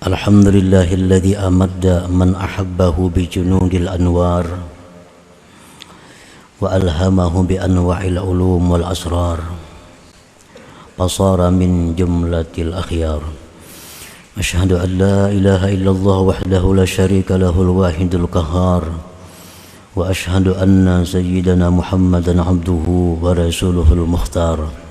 Alhamdulillahilladzi amadda man ahabbahu bi junudil anwar wa alhamahu bi anwa'il ulum wal asrar fasara min jumlatil akhyar. Asyhadu an la ilaha illallah wahdahu la syarika lahul wahidul qahhar wa asyhadu anna sayyidana Muhammadan abduhu wa rasuluhul mukhtar.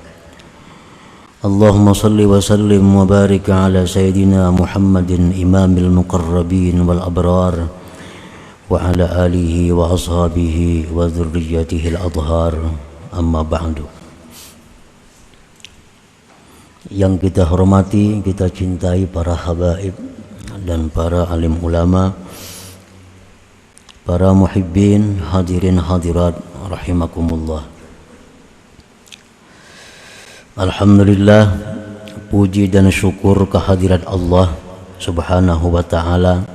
Allahumma salli wa sallim wa barik ala sayyidina Muhammadin imamil muqarrabin wal abrar wa ala alihi wa ashabihi wa dhurriyyatihi al-adhar, amma ba'du. Yang kita hormati, kita cintai para habaib dan para alim ulama, para muhibbin, hadirin hadirat rahimakumullah. Alhamdulillah, puji dan syukur kehadirat Allah Subhanahu wa ta'ala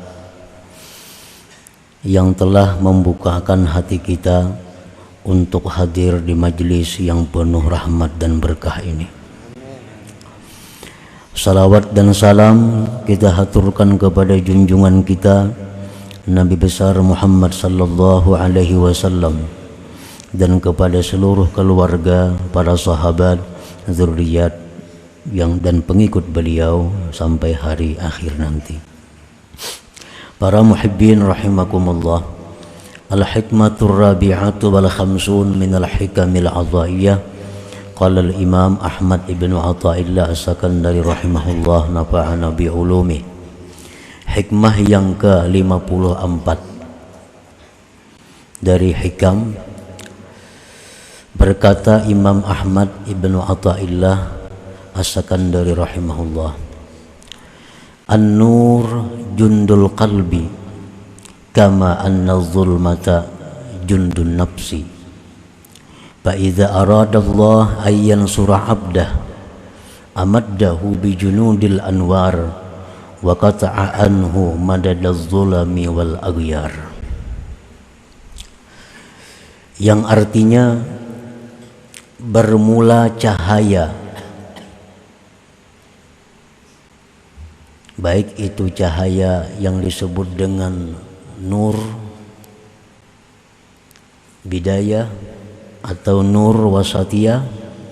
yang telah membukakan hati kita untuk hadir di majlis yang penuh rahmat dan berkah ini. Salawat dan salam kita haturkan kepada junjungan kita Nabi besar Muhammad sallallahu alaihi wasallam dan kepada seluruh keluarga, para sahabat, zuriat yang dan pengikut beliau sampai hari akhir nanti. Para muhibbin rahimakumullah, al-hikmatur rabi'atu wal khamsun min al-hikamil adhaiyah. Qala al-imam Ahmad ibn Athaillah as-Sakandari rahimahullah nafa'ana bi ulumi. Hikmah yang ke-54 dari hikam. Berkata Imam Ahmad ibn Athaillah as-Sakandari rahimahullah, an-nur jundul qalbi kama anna zulmata jundun nafsi, fa idza arada Allah ayyan surah abdah amaddahu bi junudil anwar wa qata'a anhu madadaz zulami wal aghyar. Yang artinya bermula cahaya, baik itu cahaya yang disebut dengan nur bidayah atau nur wasatiyah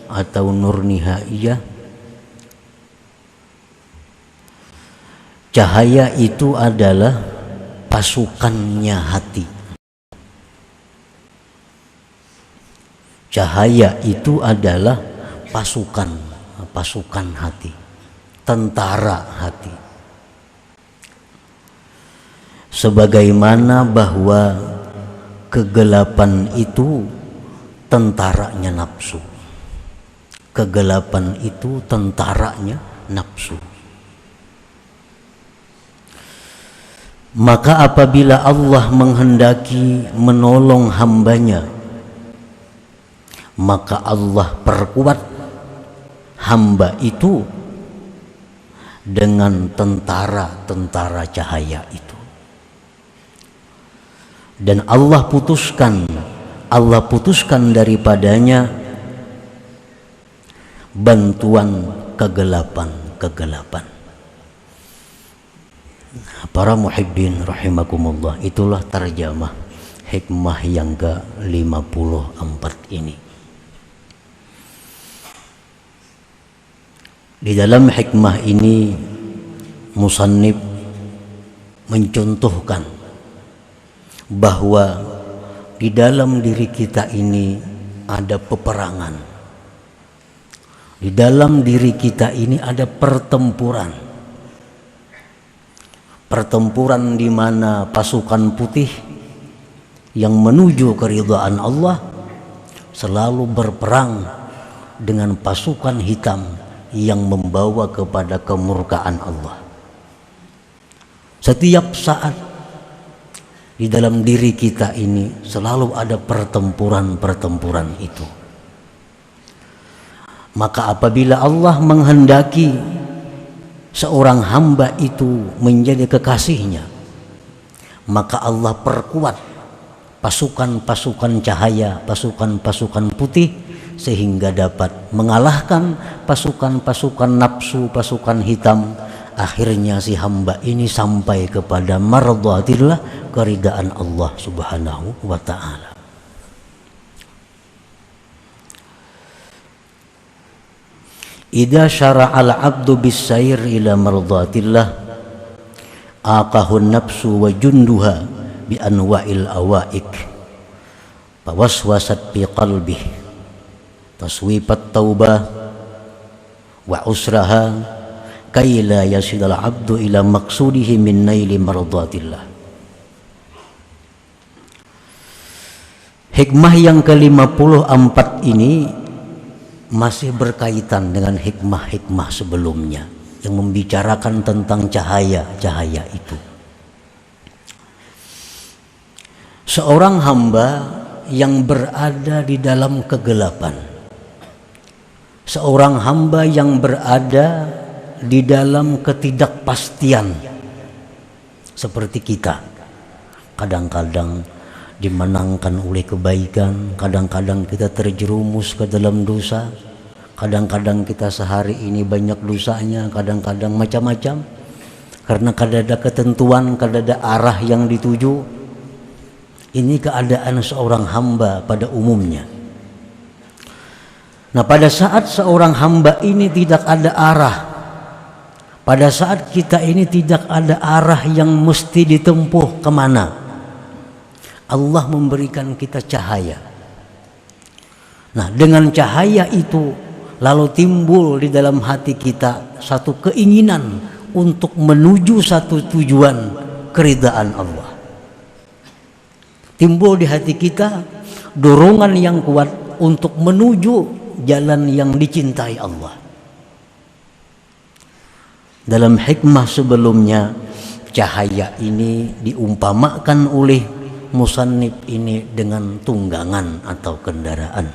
atau nur nihaiyah. Cahaya itu adalah pasukannya hati. Cahaya itu adalah pasukan hati, tentara hati. Sebagaimana bahwa kegelapan itu tentaranya nafsu. Kegelapan itu tentaranya nafsu. Maka apabila Allah menghendaki menolong hambanya, maka Allah perkuat hamba itu dengan tentara cahaya itu. Dan Allah putuskan daripadanya bantuan kegelapan. Para muhibbin rahimakumullah, itulah terjemah hikmah yang ke-54 ini. Di dalam hikmah ini musannif mencontohkan bahwa di dalam diri kita ini ada peperangan. Di dalam diri kita ini ada pertempuran. Pertempuran di mana pasukan putih yang menuju keridhaan Allah selalu berperang dengan pasukan hitam yang membawa kepada kemurkaan Allah. Setiap saat di dalam diri kita ini selalu ada pertempuran itu. Maka apabila Allah menghendaki seorang hamba itu menjadi kekasihnya, maka Allah perkuat pasukan-pasukan cahaya, pasukan-pasukan putih, sehingga dapat mengalahkan pasukan-pasukan nafsu, pasukan hitam, akhirnya si hamba ini sampai kepada mardhatillah, keridaan Allah Subhanahu wa ta'ala. Idza syara'al 'abdu bis-sayr ila mardhatillah aqahu nafsu wa junduha bi anwa'il awaik fawaswasat fi qalbihi taswipat taubah wa usraha kay la yasidal 'abdu ila maqsudihi min naili mardhatillah. Hikmah yang ke-54 ini masih berkaitan dengan hikmah-hikmah sebelumnya yang membicarakan tentang cahaya-cahaya itu. Seorang hamba yang berada di dalam kegelapan, seorang hamba yang berada di dalam ketidakpastian seperti kita, kadang-kadang dimenangkan oleh kebaikan, kadang-kadang kita terjerumus ke dalam dosa, kadang-kadang kita sehari ini banyak dosanya, kadang-kadang macam-macam, karena kada ada ketentuan, kada ada arah yang dituju. Ini keadaan seorang hamba pada umumnya. Nah, pada saat seorang hamba ini tidak ada arah, pada saat kita ini tidak ada arah yang mesti ditempuh kemana, Allah memberikan kita cahaya. Nah, dengan cahaya itu lalu timbul di dalam hati kita satu keinginan untuk menuju satu tujuan, keridaan Allah. Timbul di hati kita dorongan yang kuat untuk menuju jalan yang dicintai Allah. Dalam hikmah sebelumnya, cahaya ini diumpamakan oleh musannif ini dengan tunggangan atau kendaraan,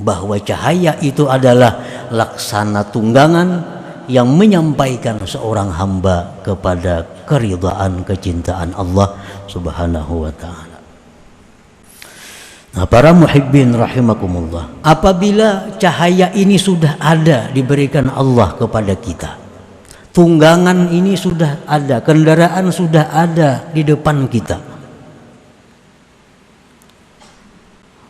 bahwa cahaya itu adalah laksana tunggangan yang menyampaikan seorang hamba kepada keridhaan, kecintaan Allah Subhanahu wa ta'ala. Nah, para muhibbin rahimakumullah, apabila cahaya ini sudah ada diberikan Allah kepada kita, tunggangan ini sudah ada, kendaraan sudah ada di depan kita,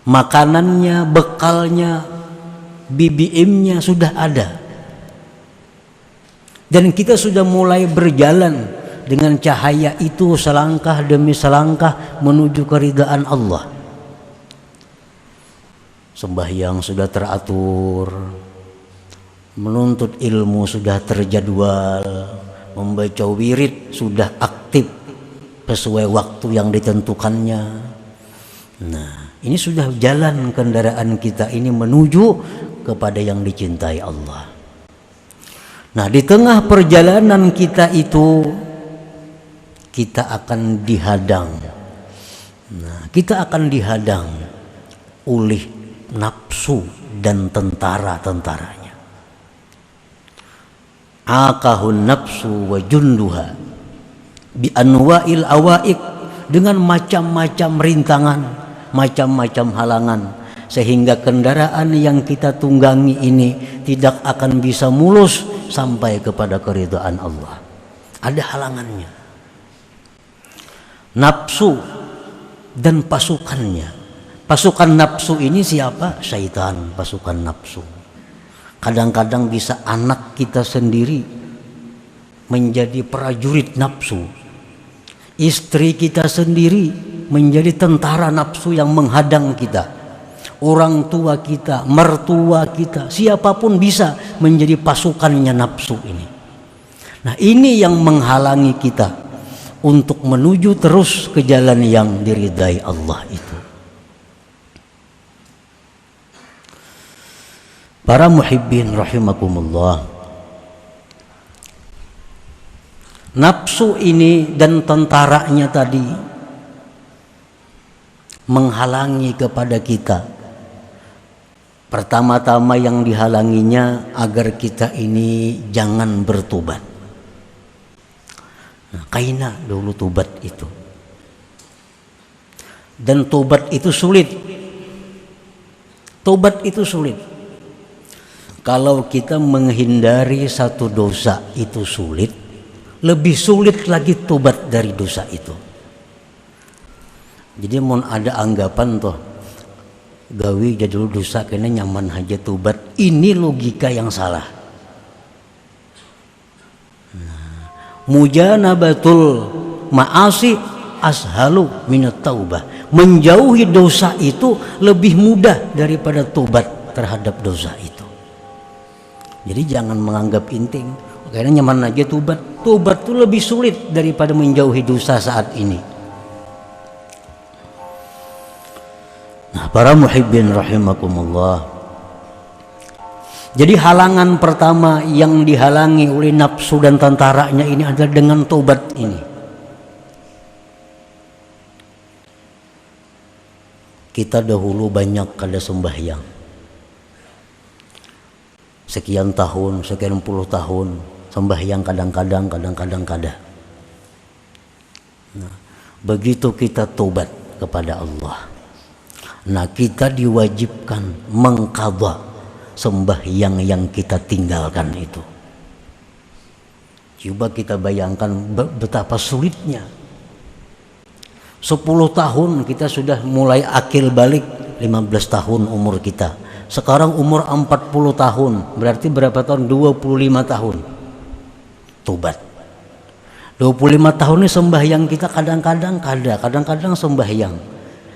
makanannya, bekalnya, BBM-nya sudah ada, dan kita sudah mulai berjalan dengan cahaya itu selangkah demi selangkah menuju keridaan Allah. Sembahyang sudah teratur, menuntut ilmu sudah terjadwal, membaca wirid sudah aktif sesuai waktu yang ditentukannya. Nah, ini sudah jalan kendaraan kita ini menuju kepada yang dicintai Allah. Nah, di tengah perjalanan kita itu kita akan dihadang. Nah, kita akan dihadang oleh nafsu dan tentara-tentaranya. Aqahun nafsu wa junduha bi anwa'il awaik, dengan macam-macam rintangan, macam-macam halangan, sehingga kendaraan yang kita tunggangi ini tidak akan bisa mulus sampai kepada keridhaan Allah. Ada halangannya. Nafsu dan pasukannya. Pasukan nafsu ini siapa? Syaitan, pasukan nafsu. Kadang-kadang bisa anak kita sendiri menjadi prajurit nafsu, istri kita sendiri menjadi tentara nafsu yang menghadang kita, orang tua kita, mertua kita, siapapun bisa menjadi pasukannya nafsu ini. Nah, ini yang menghalangi kita untuk menuju terus ke jalan yang diridai Allah itu. Para muhibbin rahimakumullah, nafsu ini dan tentaranya tadi menghalangi kepada kita. Pertama-tama yang dihalanginya agar kita ini jangan bertobat. Nah, kaina dulu tobat itu. Dan tobat itu sulit. Tobat itu sulit. Kalau kita menghindari satu dosa itu sulit, lebih sulit lagi tobat dari dosa itu. Jadi mau ada anggapan toh gawi jadi dosa kena nyaman aja tobat, ini logika yang salah. Mujanabatul ma'asi ashalu minat taubah. Menjauhi dosa itu lebih mudah daripada tobat terhadap dosa itu. Jadi jangan menganggap penting, kayaknya nyaman aja tobat. Tobat itu lebih sulit daripada menjauhi dosa saat ini. Nah, para muhibbin rahimakumullah. Jadi halangan pertama yang dihalangi oleh nafsu dan tentaranya ini adalah dengan tobat ini. Kita dahulu banyak kada sembahyang. Sekian tahun, sekian puluh tahun sembahyang kadang-kadang kada. Nah, begitu kita tobat kepada Allah, nah kita diwajibkan mengqadha sembahyang yang kita tinggalkan itu. Coba kita bayangkan betapa sulitnya. 10 tahun kita sudah mulai akil balik, 15 tahun umur kita. Sekarang umur 40 tahun, berarti berapa tahun? 25 tahun tobat. 25 tahun ini sembahyang kita kadang-kadang sembahyang.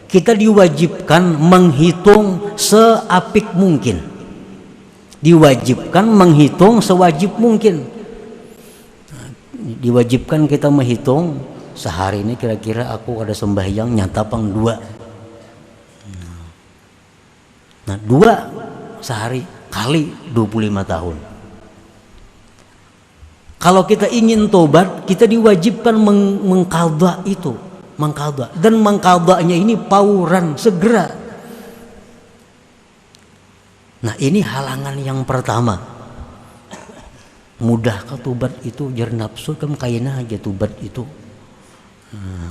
Kita diwajibkan menghitung seapik mungkin, diwajibkan menghitung sewajib mungkin. Diwajibkan kita menghitung sehari ini kira-kira aku ada sembahyang nyata pang 2. Nah 2 sehari kali 25 tahun. Kalau kita ingin tobat, kita diwajibkan mengqadha itu, mengqadha, dan mengqadhanya ini pauran segera. Nah ini halangan yang pertama. Mudah ke tobat itu jar nafsu kan kaina aja tobat itu.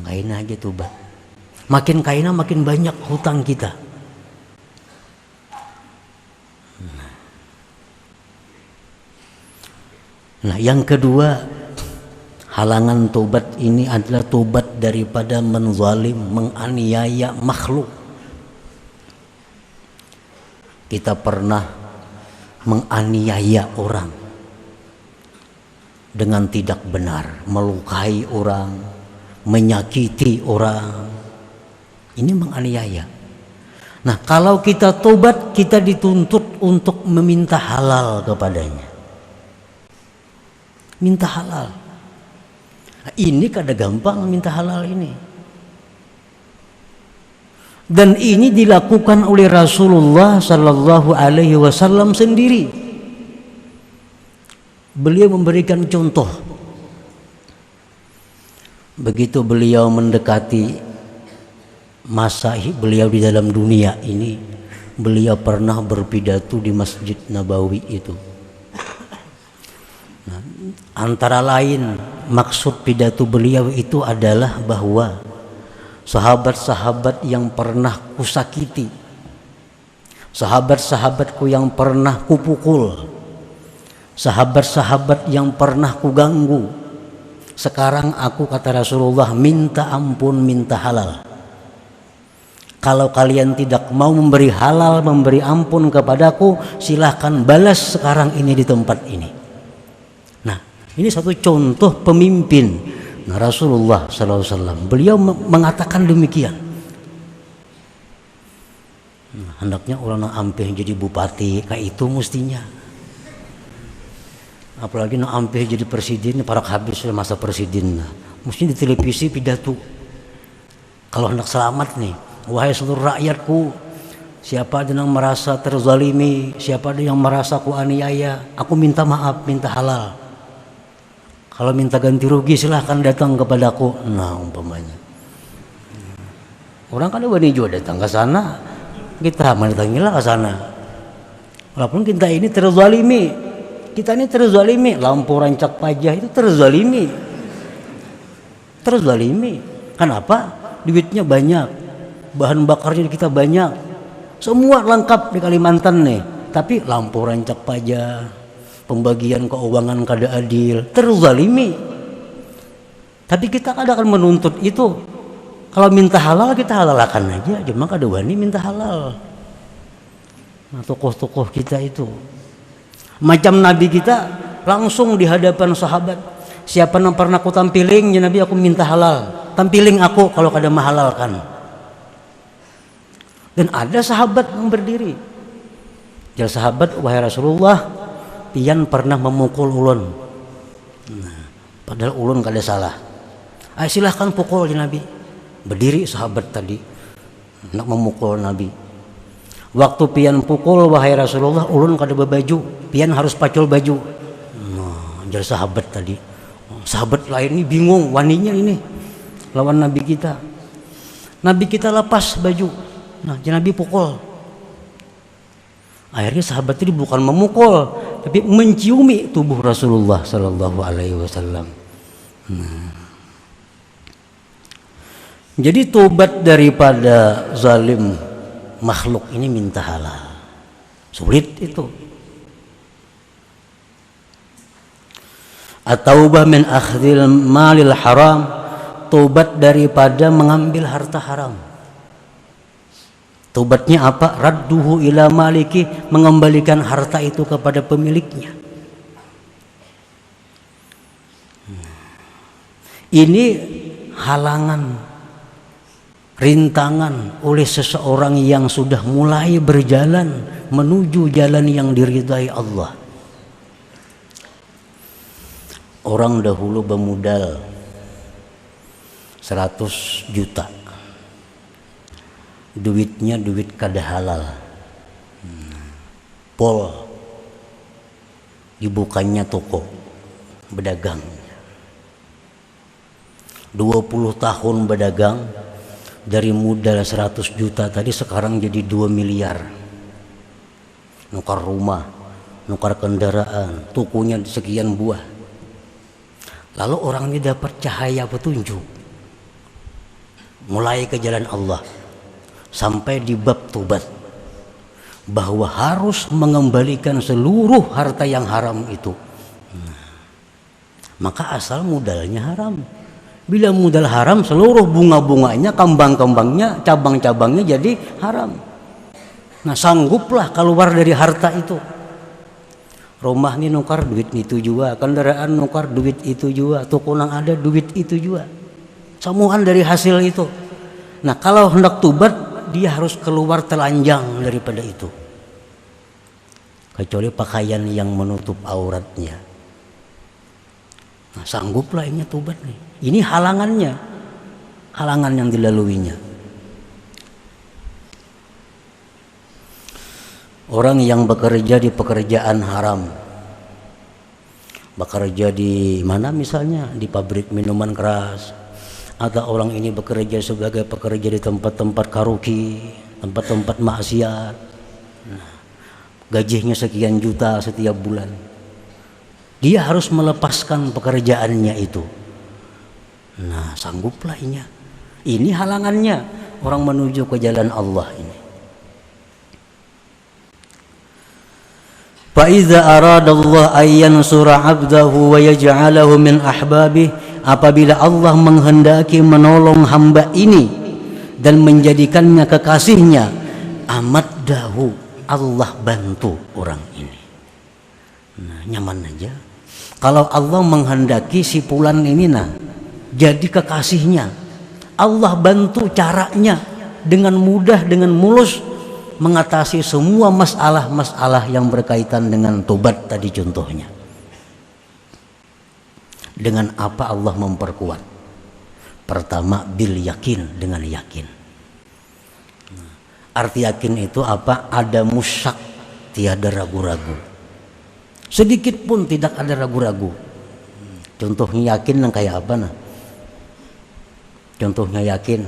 Kaina aja tobat. Makin kaina makin banyak hutang kita. Nah yang kedua, halangan tobat ini adalah tobat daripada menzalim, menganiaya makhluk. Kita pernah menganiaya orang dengan tidak benar, melukai orang, menyakiti orang. Ini menganiaya. Nah kalau kita tobat, kita dituntut untuk meminta halal kepadanya. Minta halal. Nah, ini kada gampang minta halal ini. Dan ini dilakukan oleh Rasulullah Sallallahu Alaihi Wasallam sendiri. Beliau memberikan contoh. Begitu beliau mendekati masa beliau di dalam dunia ini, beliau pernah berpidato di Masjid Nabawi itu. Nah, antara lain maksud pidato beliau itu adalah bahwa sahabat-sahabat yang pernah kusakiti, sahabat-sahabatku yang pernah kupukul, sahabat-sahabat yang pernah kuganggu, sekarang aku, kata Rasulullah, minta ampun, minta halal. Kalau kalian tidak mau memberi halal, memberi ampun kepadaku, silahkan balas sekarang ini di tempat ini. Ini satu contoh pemimpin. Nah, Rasulullah SAW, beliau mengatakan demikian. Nah, hendaknya orang ampeh jadi bupati, kayak itu mestinya. Apalagi nak ampeh jadi presiden, para habis sudah masa presiden. Mesti di televisi pidato. Kalau hendak selamat nih, wahai seluruh rakyatku, siapa ada yang merasa terzalimi, siapa ada yang merasa ku aniaya, aku minta maaf, minta halal. Kalau minta ganti rugi silahkan datang kepadaku. Nah umpamanya orang kan wani juga datang ke sana, kita mendatangilah ke sana. Walaupun kita ini terzalimi, lampu rancak pajak itu terzalimi. Kenapa? Duitnya banyak, bahan bakarnya kita banyak, semua lengkap di Kalimantan nih. tapi lampu rancak pajak, pembagian keuangan kada adil, terzalimi. Tapi kita kadang akan menuntut itu. Kalau minta halal kita halalkan aja, cuma kada wani minta halal. Nah, tokoh-tokoh kita itu macam Nabi kita langsung di hadapan sahabat, siapa yang pernah aku tampiling ya Nabi, aku minta halal, tampiling aku kalau kada mahalalkan. Dan ada sahabat yang berdiri, jadi sahabat, wahai Rasulullah, pian pernah memukul ulun. Nah, padahal ulun kada salah. Ayo silahkan pukul ya Nabi. Berdiri sahabat tadi nak memukul Nabi. Waktu pian pukul, wahai Rasulullah, ulun kada berbaju, pian harus pacul baju. Nah, jadi sahabat tadi, sahabat lain ini bingung, waninya ini lawan Nabi kita. Nabi kita lepas baju, nah jadi Nabi pukul. Akhirnya sahabat ini bukan memukul, tapi menciumi tubuh Rasulullah Sallallahu Alaihi Wasallam. Jadi tobat daripada zalim makhluk ini minta halal, sulit itu. At-taubah min akhdhil malil haram, tobat daripada mengambil harta haram. Tobatnya apa? Radduhu ila maliki, mengembalikan harta itu kepada pemiliknya. Ini halangan, rintangan oleh seseorang yang sudah mulai berjalan menuju jalan yang diridai Allah. Orang dahulu bermodal 100 juta, duitnya duit kada halal, pol dibukanya toko berdagang, 20 tahun berdagang, dari modal 100 juta tadi sekarang jadi 2 miliar. Nukar rumah, nukar kendaraan, tokonya sekian buah. Lalu orang ini dapat cahaya petunjuk, mulai ke jalan Allah, sampai di bab tobat, bahwa harus mengembalikan seluruh harta yang haram itu. Maka asal modalnya haram. Bila modal haram, seluruh bunga-bunganya, kembang-kembangnya, cabang-cabangnya jadi haram. Nah, sangguplah keluar dari harta itu. Rumah ini nukar duit itu juga, kendaraan nukar duit itu juga, toko nang ada duit itu juga. Samuan dari hasil itu. Nah, kalau hendak tobat, dia harus keluar telanjang daripada itu. Kecuali pakaian yang menutup auratnya. Nah, sangguplah ini tobat nih. Ini halangannya, halangan yang dilaluinya. Orang yang bekerja di pekerjaan haram, bekerja di mana misalnya di pabrik minuman keras, atau orang ini bekerja sebagai pekerja di tempat-tempat karaoke, tempat-tempat maksiat, gajinya sekian juta setiap bulan, dia harus melepaskan pekerjaannya itu. Nah, sangguplah ini. Ini halangannya orang menuju ke jalan Allah ini. Fa iza arada Allah ay yansura 'abdahu wa yaj'alahu min ahbabih, apabila Allah menghendaki menolong hamba ini dan menjadikannya kekasihnya, amaddahu, Allah bantu orang ini. Nah, nyaman aja. Kalau Allah menghendaki si fulan ini jadi kekasihnya, Allah bantu caranya dengan mudah, dengan mulus mengatasi semua masalah-masalah yang berkaitan dengan tobat tadi contohnya. Dengan apa Allah memperkuat? Pertama, bil yakin, dengan yakin. Arti yakin itu apa? Ada musyak, tiada ragu-ragu. Sedikit pun tidak ada ragu-ragu. Contohnya yakin yang kayak apa Contohnya yakin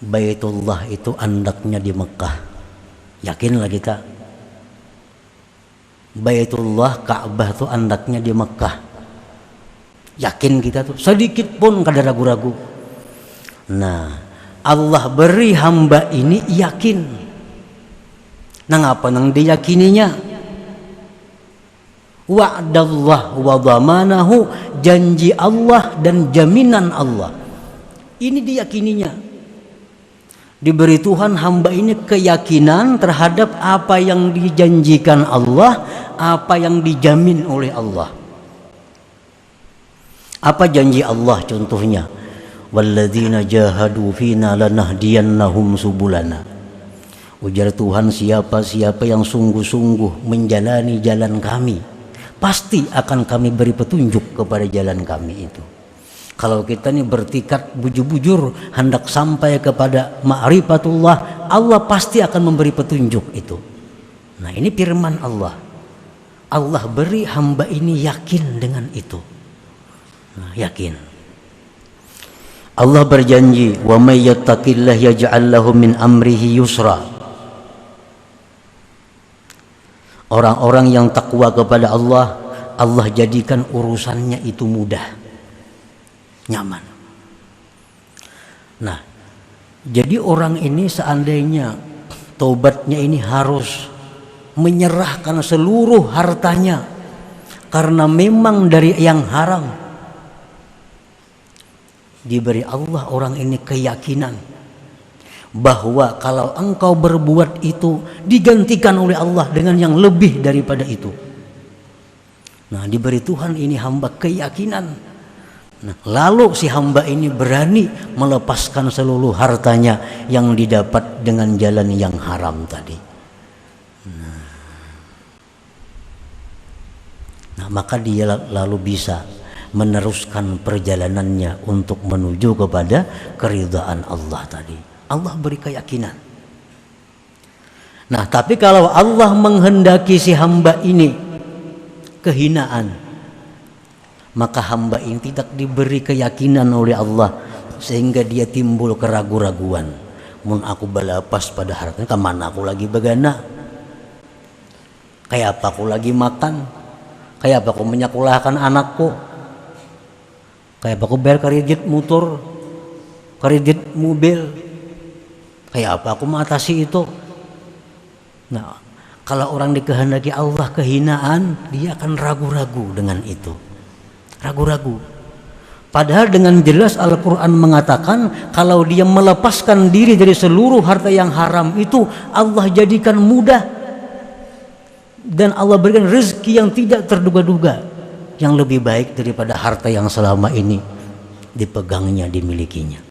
Baitullah itu andaknya di Mekah, yakinlah kita. Baitullah, Ka'bah itu andaknya di Mekah, yakin kita tuh, sedikit pun kada ragu-ragu. Nah, Allah beri hamba ini yakin Nang apa nang diyakininya? Wa'dallah wa dhamanahu, janji Allah dan jaminan Allah. Ini diyakininya. Diberi Tuhan hamba ini keyakinan terhadap apa yang dijanjikan Allah, apa yang dijamin oleh Allah. Apa janji Allah contohnya? Walladzina jahadu fina lanahdiyannahum subulana. Ujar Tuhan, siapa-siapa yang sungguh-sungguh menjalani jalan kami, pasti akan kami beri petunjuk kepada jalan kami itu. Kalau kita ini bertikad bujur-bujur hendak sampai kepada ma'rifatullah, Allah pasti akan memberi petunjuk itu. Nah, ini firman Allah. Allah beri hamba ini yakin dengan itu. Nah, yakin. Allah berjanji, wa may yattaqillah yaj'al lahu min amrihi yusra. Orang-orang yang takwa kepada Allah, Allah jadikan urusannya itu mudah, nyaman. Nah, jadi orang ini seandainya taubatnya ini harus menyerahkan seluruh hartanya karena memang dari yang haram. Diberi Allah orang ini keyakinan bahwa kalau engkau berbuat itu digantikan oleh Allah dengan yang lebih daripada itu. Nah, diberi Tuhan ini hamba keyakinan. Nah, lalu si hamba ini berani melepaskan seluruh hartanya yang didapat dengan jalan yang haram tadi. Nah, maka dia lalu bisa meneruskan perjalanannya untuk menuju kepada keridhaan Allah tadi. Allah beri keyakinan. Nah, tapi kalau Allah menghendaki si hamba ini kehinaan, maka hamba ini tidak diberi keyakinan oleh Allah sehingga dia timbul keraguan-raguan. Mun aku balapas pada hartanya, kemana aku lagi begana? Kayak apa aku lagi makan? Kayak apa aku menyekolahkan anakku? Kayak apa aku bayar kredit motor, kredit mobil? Kayak apa aku mengatasi itu? Nah, kalau orang dikehendaki Allah kehinaan, dia akan ragu-ragu dengan itu. Ragu-ragu. Padahal dengan jelas Al-Quran mengatakan kalau dia melepaskan diri dari seluruh harta yang haram itu, Allah jadikan mudah. Dan Allah berikan rezeki yang tidak terduga-duga, yang lebih baik daripada harta yang selama ini dipegangnya, dimilikinya.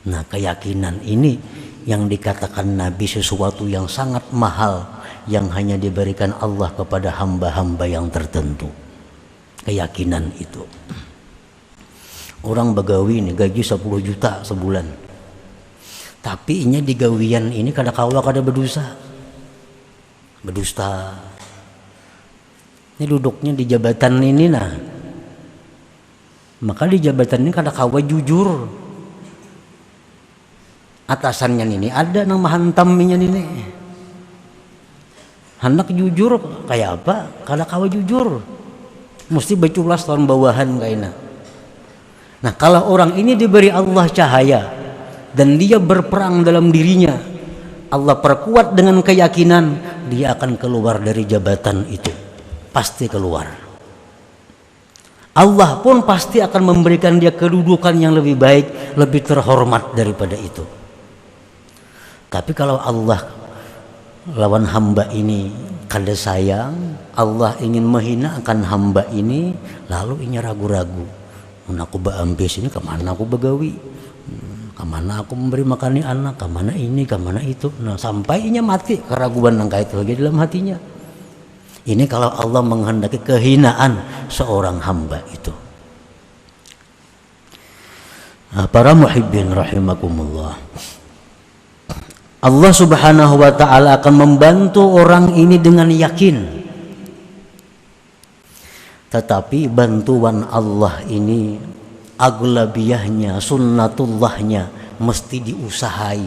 Nah, keyakinan ini yang dikatakan Nabi sesuatu yang sangat mahal, yang hanya diberikan Allah kepada hamba-hamba yang tertentu. Keyakinan itu. Orang begawi ini gaji 10 juta sebulan, tapi ini di gawian ini kada kawa kada berdosa, berdusta. Ini duduknya di jabatan ini, nah maka di jabatan ini kada kawa jujur. Atasannya ini ada nang mahantamnya ini, hendak jujur kayak apa? Kada kawa jujur, mesti beculas tahun bawahan kayaknya. Nah, kalau orang ini diberi Allah cahaya dan dia berperang dalam dirinya, Allah perkuat dengan keyakinan, dia akan keluar dari jabatan itu. Pasti keluar. Allah pun pasti akan memberikan dia kedudukan yang lebih baik, lebih terhormat daripada itu. Tapi kalau Allah lawan hamba ini kada sayang, Allah ingin menghinakan hamba ini, lalu ini ragu-ragu. Aku beambis ini kemana aku begawi? Kemana aku memberi makan anak? Kemana ini? Kemana itu? Nah, sampainya mati keraguan yang kayak itu lagi dalam hatinya. Ini kalau Allah menghendaki kehinaan seorang hamba itu. Nah, para muhibbin rahimakumullah, Allah subhanahu wa ta'ala akan membantu orang ini dengan yakin. Tetapi bantuan Allah ini aglabiyahnya, sunnatullahnya mesti diusahai.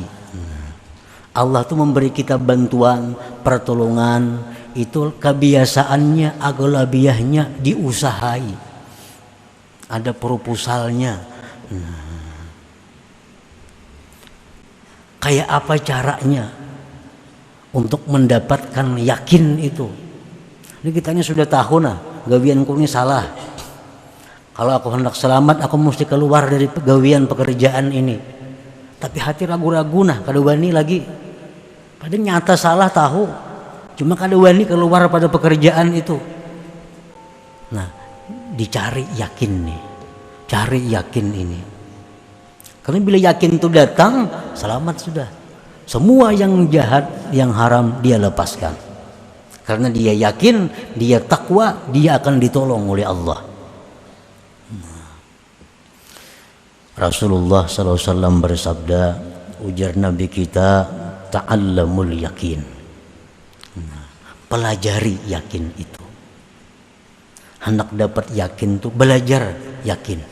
Allah tuh memberi kita bantuan, pertolongan, itu kebiasaannya, aglabiyahnya diusahai. Ada proposalnya. Kayak apa caranya untuk mendapatkan yakin itu. Ini kitanya sudah tahu nah, gawianku ini salah. Kalau aku hendak selamat, aku mesti keluar dari gawian pekerjaan ini. Tapi hati ragu-ragu nah, kada wani lagi. Padahal nyata salah tahu, cuma kada wani keluar pada pekerjaan itu. Nah, dicari yakin nih, cari yakin ini. Karena bila yakin itu datang, selamat sudah. Semua yang jahat, yang haram dia lepaskan. Karena dia yakin, dia takwa, dia akan ditolong oleh Allah. Rasulullah SAW bersabda, ujar Nabi kita, ta'allamul yakin. Pelajari yakin itu. Hendak dapat yakin itu, belajar yakin.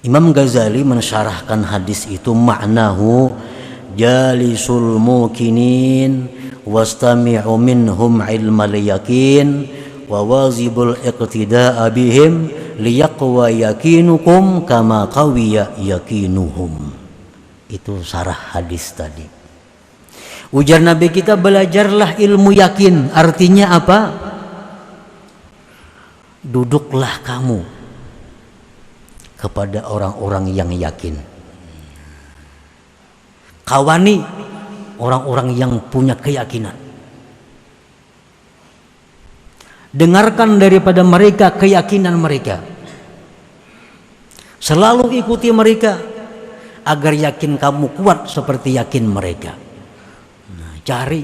Imam Ghazali mensyarahkan hadis itu, maknahu jalisul mukinin wastami'u minhum ilmal yakin wa wazibul iqtida'a bihim liyaqwa yakinukum kama qawiya yakinuhum. Itu sarah hadis tadi. Ujar Nabi kita, belajarlah ilmu yakin. Artinya apa? Duduklah kamu kepada orang-orang yang yakin. Kawani orang-orang yang punya keyakinan. Dengarkan daripada mereka keyakinan mereka. Selalu ikuti mereka agar yakin kamu kuat seperti yakin mereka. Nah, cari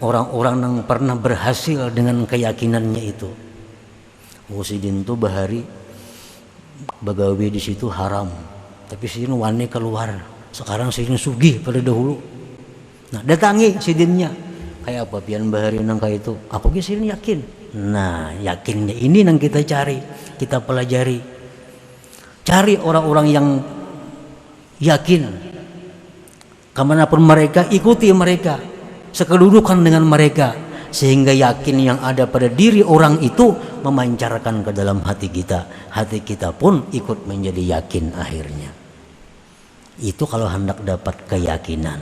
orang-orang yang pernah berhasil dengan keyakinannya itu. Sidin tuh bahari bagawi di situ haram, tapi sidin wani keluar. Sekarang sidin sugih pada dahulu. Nah, datangi sidinnya, kayak apa pian bahari nang kayak itu. Aku ge sidin yakin. Nah, yakinnya ini yang kita cari, kita pelajari. Cari orang-orang yang yakin. Kemanapun mereka, ikuti mereka, sekedudukan dengan mereka, sehingga yakin yang ada pada diri orang itu memancarkan ke dalam hati kita. Hati kita pun ikut menjadi yakin akhirnya. Itu kalau hendak dapat keyakinan.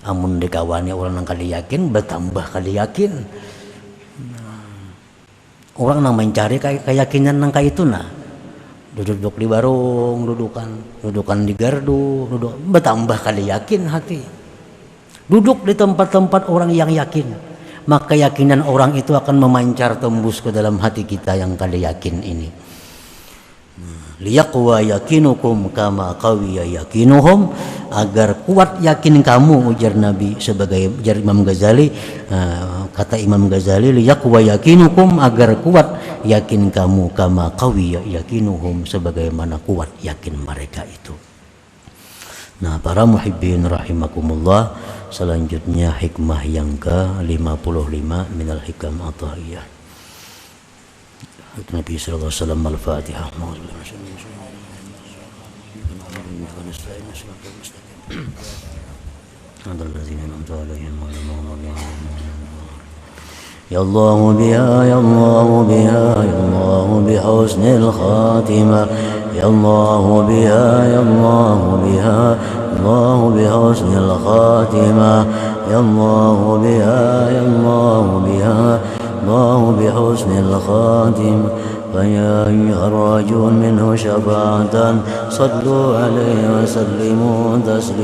Amun dikawani orang yang kada yakin, bertambah kada yakin. Orang yang mencari keyakinan yang kayak itu nah, duduk di warung, dudukan di gardu, bertambah kada yakin hati. Duduk di tempat-tempat orang yang yakin, maka keyakinan orang itu akan memancar tembus ke dalam hati kita yang kada yakin ini. Liyaqwa yakinukum kama qawiya yakinuhum, agar kuat yakin kamu, ujar Nabi sebagai ujar Imam Ghazali, kata Imam Ghazali, liyaqwa yakinukum, agar kuat yakin kamu kama qawiya yakinuhum, sebagaimana kuat yakin mereka itu. Nah, para muhibbin rahimakumullah, selanjutnya hikmah yang ke-55 minal hikam athaiyah. Nabi sallallahu alaihi wasallam, al-Fatihah. Ya Allah biha, ya Allah biha, ya Allah bihusnil khatimah. Ya Allah biha, ya Allah biha, Allah bihusnil khatimah. Ya Allah biha, ya Allah biha, الله بحسن الخاتم. فيا أيها الراجون منه شفاعة صلوا عليه وسلموا تسليما.